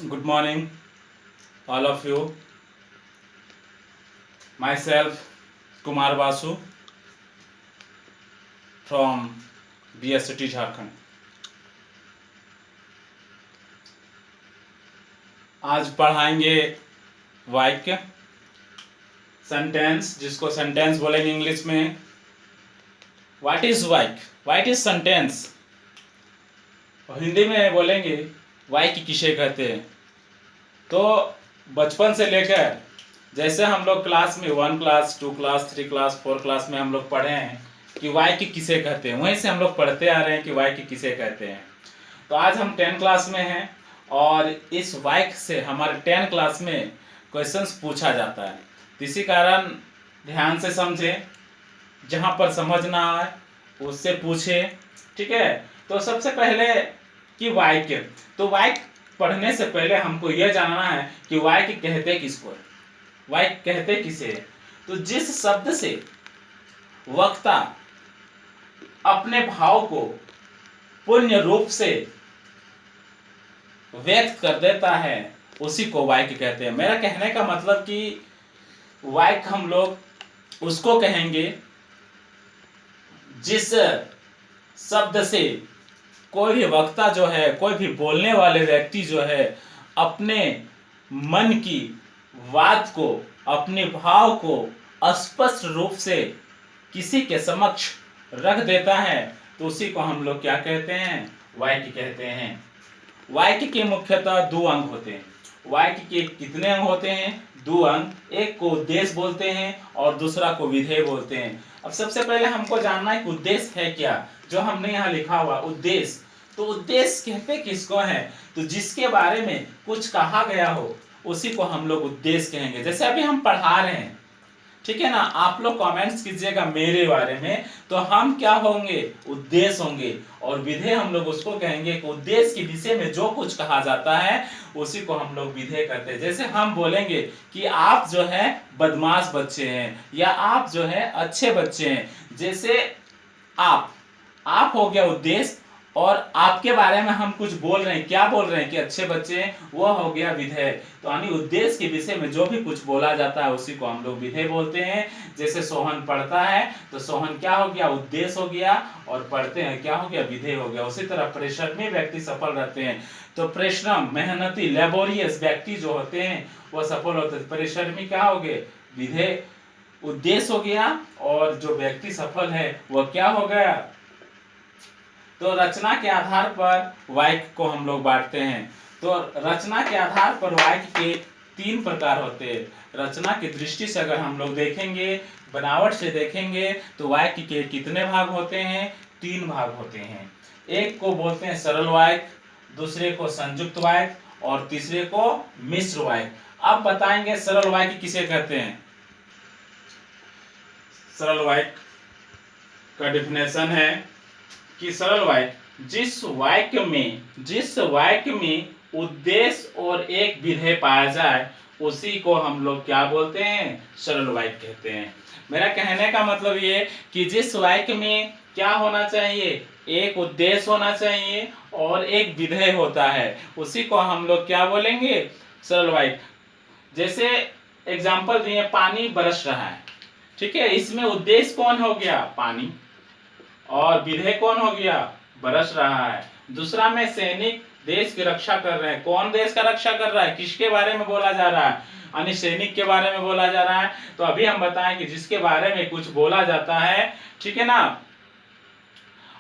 Good morning, all of you. Myself, Kumar Basu from BS City, Jharkhand. आज पढ़ाएंगे वाक्य sentence, जिसको sentence बोलेंगे इंग्लिश में. व्हाट इज वाक्य? What is sentence? और हिंदी में बोलेंगे वाक्य किसे कहते हैं. तो बचपन से लेकर जैसे हम लोग क्लास में 1 क्लास 2 क्लास 3 क्लास 4 क्लास में हम लोग पढ़े हैं कि वाक्य किसे कहते हैं, वहीं से हम लोग पढ़ते आ रहे हैं कि वाक्य किसे कहते हैं. तो आज हम 10 क्लास में हैं और इस वाक्य से हमारे 10 क्लास में क्वेश्चंस पूछा जाता है. तो इसी कारण ध्यान से समझें, जहाँ पर समझ ना आए उससे पूछे. ठीक है. तो सबसे पहले कि वाक्य, तो वाक्य पढ़ने से पहले हमको यह जानना है कि वाक्य कहते किसको है, वाक्य कहते किसे है. तो जिस शब्द से वक्ता अपने भाव को पूर्ण रूप से व्यक्त कर देता है उसी को वाक्य कहते हैं. मेरा कहने का मतलब कि वाक्य हम लोग उसको कहेंगे जिस शब्द से कोई भी वक्ता जो है, कोई भी बोलने वाले व्यक्ति जो है, अपने मन की बात को, अपने भाव को स्पष्ट रूप से किसी के समक्ष रख देता है, तो उसी को हम लोग क्या कहते हैं, वाक्य कहते हैं. वाक्य के मुख्यतः 2 अंग होते हैं. वाक्य के कितने अंग होते हैं? 2 अंग. एक को उद्देश्य बोलते हैं और दूसरा को विधेय बोलते हैं. अब सबसे पहले हमको जानना है कि उद्देश्य है क्या. जो हमने यहाँ लिखा हुआ उद्देश्य, तो उद्देश्य कहते किसको है? तो जिसके बारे में कुछ कहा गया हो उसी को हम लोग उद्देश्य कहेंगे. जैसे अभी हम पढ़ा रहे हैं, ठीक है ना, आप लोग कमेंट्स कीजिएगा मेरे बारे में, तो हम क्या होंगे, उद्देश्य होंगे. और विधेय हम लोग उसको कहेंगे कि उद्देश्य के विषय में जो कुछ कहा जाता है उसी को हम लोग विधेय कहते हैं. जैसे हम बोलेंगे कि आप जो है बदमाश बच्चे हैं या आप जो है अच्छे बच्चे हैं. जैसे आप हो गया उद्देश्य, और आपके बारे में हम कुछ बोल रहे हैं, क्या बोल रहे हैं कि अच्छे बच्चे हैं, वो हो गया विधेय. तो यानी उद्देश्य के विषय में जो भी कुछ बोला जाता है उसी को हम लोग विधेय बोलते हैं. जैसे सोहन पढ़ता है तो सोहन क्या हो गया, उद्देश्य हो गया, और पढ़ते हैं क्या हो गया, विधेय हो गया. उसी तरह परिश्रमी व्यक्ति सफल रहते हैं. तो परिश्रम, मेहनती, लेबोरियस व्यक्ति जो होते हैं वो सफल होते हैं. परिश्रमी क्या हो गए, विधेय, उद्देश्य हो गया, और जो व्यक्ति सफल है वह क्या हो गया. तो रचना के आधार पर वाक्य को हम लोग बांटते हैं. तो रचना के आधार पर वाक्य के 3 प्रकार होते हैं. रचना की दृष्टि से अगर हम लोग देखेंगे, बनावट से देखेंगे, तो वाक्य के कितने भाग होते हैं, 3 भाग होते हैं. एक को बोलते हैं सरल वाक्य, दूसरे को संयुक्त वाक्य, और तीसरे को मिश्र वाक्य. अब बताएंगे सरल वाक्य किसे कहते हैं. सरल वाक्य का डिफिनेशन है कि सरल वाक्य जिस वाक्य में उद्देश्य और एक विधेय पाया जाए उसी को हम लोग क्या बोलते हैं, सरल वाक्य कहते हैं. मेरा कहने का मतलब ये कि जिस वाक्य में क्या होना चाहिए, एक उद्देश्य होना चाहिए और एक विधेय होता है, उसी को हम लोग क्या बोलेंगे, सरल वाक्य. जैसे एग्जाम्पल दिए, पानी बरस रहा है, ठीक है, इसमें उद्देश्य कौन हो गया, पानी, और विधेय कौन हो गया, बरस रहा है. दूसरा में सैनिक देश की रक्षा कर रहे हैं. कौन देश का रक्षा कर रहा है, किसके बारे में बोला जा रहा है, यानी सैनिक के बारे में बोला जा रहा है. तो अभी हम बताएं कि जिसके बारे में कुछ बोला जाता है, ठीक है ना,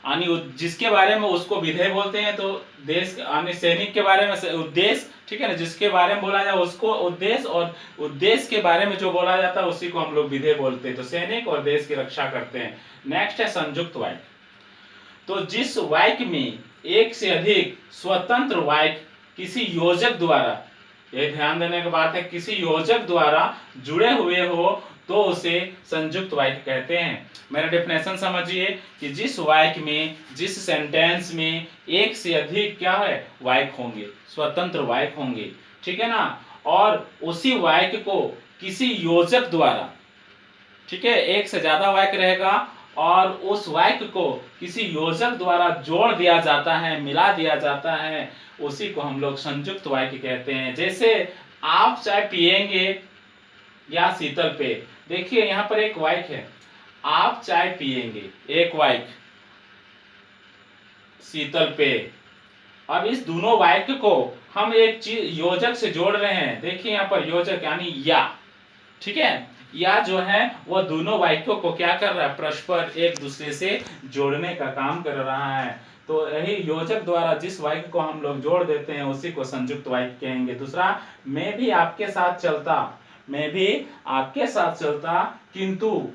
यानी जिसके बारे में उसको विधेय बोलते हैं. तो देश यानी सैनिक के बारे में उद्देश्य, ठीक है ना, जिसके बारे में बोला जाए उसको उद्देश्य, और उद्देश्य के बारे में जो बोला जाता है उसी को हम लोग विधेय बोलते हैं. तो सैनिक और देश की रक्षा करते हैं. नेक्स्ट है संयुक्त वाक्य. तो जिस वाक्य में एक से अधिक स्वतंत्र वाक्य किसी योजक द्वारा, यह ध्यान देने की बात है, किसी योजक द्वारा जुड़े हुए हो तो उसे संयुक्त वाक्य कहते हैं. मेरा डेफिनेशन समझिए कि जिस वाक्य में, जिस सेंटेंस में एक से अधिक क्या है, वाक्य होंगे, स्वतंत्र वाक्य होंगे, ठीक है ना, और उसी वाक्य को किसी योजक द्वारा, ठीक है, एक से ज्यादा वाक्य रहेगा और उस वाक्य को किसी योजक द्वारा जोड़ दिया जाता है, मिला दिया जाता है, उसी को हम लोग संयुक्त वाक्य कहते हैं। जैसे आप चाय पिएंगे या शीतल पे। देखिए यहाँ पर एक वाक्य है, आप चाय पिएंगे, एक वाक्य, शीतल पे। अब इस दोनों वाक्य को हम एक चीज योजक से जोड़ रहे हैं। देखिए यहाँ पर योजक यानी या, ठीक है, या जो है वो दोनों वाक्यों को क्या कर रहा है, परस्पर एक दूसरे से जोड़ने का काम कर रहा है। तो यही योजक द्वारा जिस वाक्य को हम लोग जोड़ देते हैं उसी को संयुक्त वाक्य कहेंगे। दूसरा, मैं भी आपके साथ चलता, मैं भी आपके साथ चलता किंतु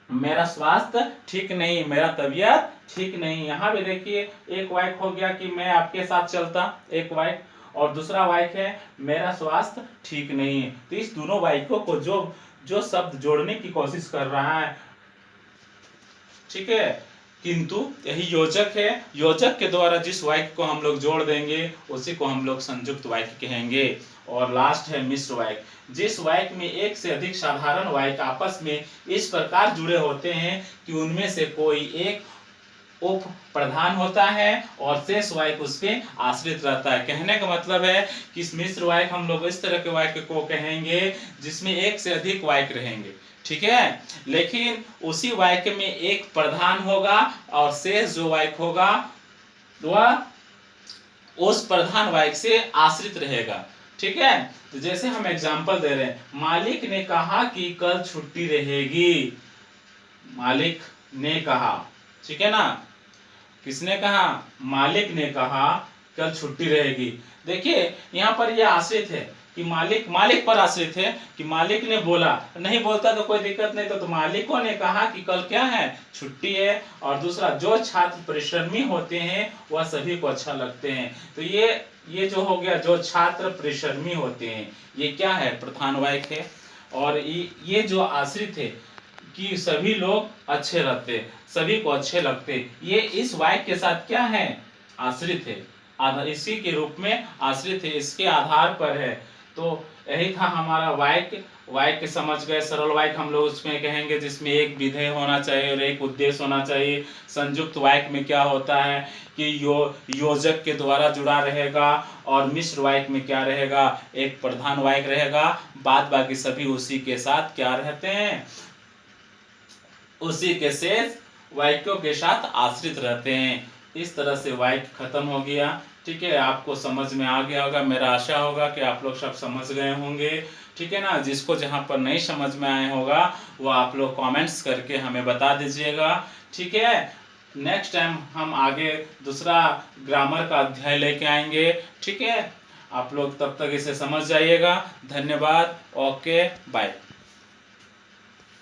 मेरा स्वास्थ्य ठीक नहीं, मेरा तबीयत ठीक नहीं। यहाँ भी देखिए एक वाक्य हो गया कि मैं आपके साथ चलता, एक वाक्य, और दूसरा वाक्य है मेरा स्वास्थ्य ठीक नहीं है। तो इस दोनों वाक्यों को जो जो शब्द जोड़ने की कोशिश कर रहा है, ठीक है, किंतु यही योजक है। योजक के द्वारा जिस वाक्य को हम लोग जोड़ देंगे उसी को हम लोग संयुक्त वाक्य कहेंगे। और लास्ट है मिश्र वाक्य, जिस वाक्य में एक से अधिक साधारण वाक्य आपस में इस प्रकार जुड़े होते हैं कि उनमें से कोई एक उप प्रधान होता है और शेष वाक्य उसके आश्रित रहता है। कहने का मतलब है कि इस मिश्र वाक्य हम लोग इस तरह के वाक्य को कहेंगे जिसमें एक से अधिक वाक्य रहेंगे, ठीक है, लेकिन उसी वाक्य में एक प्रधान होगा और शेष जो वाक्य होगा वह उस प्रधान वाक्य से आश्रित रहेगा, ठीक है। तो जैसे हम एग्जांपल दे रहे हैं, मालिक ने कहा कि कल छुट्टी रहेगी, मालिक ने कहा, ठीक है ना, किसने कहा, मालिक ने कहा कल छुट्टी रहेगी। देखिए यहाँ पर यह आश्रित है कि मालिक पर आश्रित है कि मालिक ने बोला, नहीं बोलता तो कोई दिक्कत नहीं, तो मालिकों ने कहा कि कल क्या है, छुट्टी है। और दूसरा, जो छात्र परिश्रमी होते हैं वह सभी को अच्छा लगते हैं। तो ये जो हो गया, जो छात्र परिश्रमी होते हैं, ये क्या है, प्रधान वाक्य है। और ये जो आश्रित है कि सभी लोग अच्छे रहते, सभी को अच्छे लगते, ये इस वाक्य के साथ क्या है, आश्रित है, इसी के रूप में आश्रित है, इसके आधार पर है। तो यही था हमारा वाक्य। वाक्य समझ गए, सरल वाक्य हम लोग उसमें कहेंगे जिसमें एक विधेय होना चाहिए और एक उद्देश्य होना चाहिए। संयुक्त वाक्य में क्या होता है कि योजक के द्वारा जुड़ा रहेगा, और मिश्र वाक्य में क्या रहेगा, एक प्रधान वाक्य रहेगा, बाद बाकी सभी उसी के साथ क्या रहते हैं, उसी के शेष वाक्यों के साथ आश्रित रहते हैं। इस तरह से वाक्य खत्म हो गया, ठीक है, आपको समझ में आ गया होगा, मेरा आशा होगा कि आप लोग सब समझ गए होंगे, ठीक है ना। जिसको जहाँ पर नहीं समझ में आया होगा वो आप लोग कमेंट्स करके हमें बता दीजिएगा, ठीक है। नेक्स्ट टाइम हम आगे दूसरा ग्रामर का अध्याय लेके आएंगे, ठीक है। आप लोग तब तक इसे समझ जाइएगा। धन्यवाद, ओके, बाय।